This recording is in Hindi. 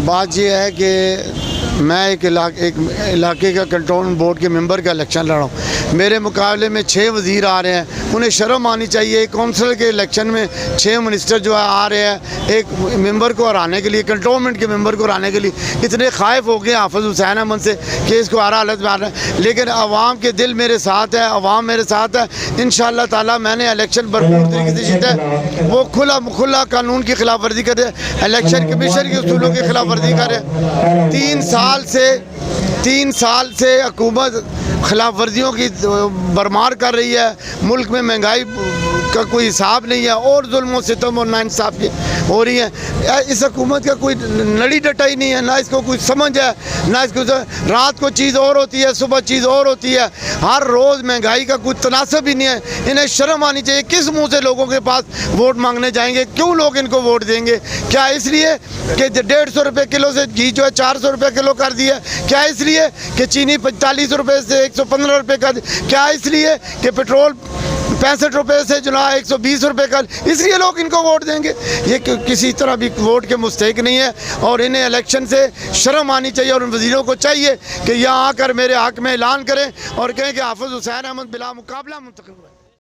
बात यह है कि मैं एक इलाके का कंट्रोल बोर्ड के मेंबर का इलेक्शन लड़ा हूँ। मेरे मुकाबले में 6 वज़ीर आ रहे हैं, उन्हें शर्म आनी चाहिए। एक कौंसिल के इलेक्शन में 6 मिनिस्टर जो है आ रहे हैं एक मेंबर को हराने के लिए, कंट्रोलमेंट के मेंबर को हराने के लिए। इतने खाइफ हो गए हाफिज़ हुसैन अहमद से कि इसको हर हालत में आ रहा है। लेकिन अवाम के दिल मेरे साथ है, अवाम मेरे साथ है। इंशाअल्लाह ताला मैंने इलेक्शन भरपूर तरीके से जीता है। वो खुला कानून की खिलाफ वर्जी करे, इलेक्शन कमीशन के उसूलों की खिलाफ वर्जी करे। 3 साल से हुकूमत खिलाफ वर्जियों की बरमार कर रही है। मुल्क में महंगाई का कोई हिसाब नहीं है और जुल्म सितम और नाइंसाफ़ी हो रही है। इस हुकूमत का कोई नड़ी डटा ही नहीं है, ना इसको कोई समझ है, ना इसको रात को चीज़ और होती है, सुबह चीज़ और होती है। हर रोज़ महंगाई का कोई तनासब ही नहीं है। इन्हें शर्म आनी चाहिए। किस मुँह से लोगों के पास वोट मांगने जाएंगे? क्यों लोग इनको वोट देंगे? क्या इसलिए कि 150 रुपये किलो से घी जो है 400 रुपये किलो कर दिया? क्या इसलिए कि चीनी 45 रुपये से 115 रुपये कर? क्या इसलिए कि पेट्रोल 65 रुपये से जो है 120 रुपये का? इसलिए लोग इनको वोट देंगे? ये किसी तरह भी वोट के मुस्तहिक नहीं है और इन्हें इलेक्शन से शर्म आनी चाहिए। और उन वज़ीरों को चाहिए कि यहाँ आकर मेरे हक़ में ऐलान करें और कहें कि हाफिज़ हुसैन अहमद बिला मुकाबला मुंतखब हुआ।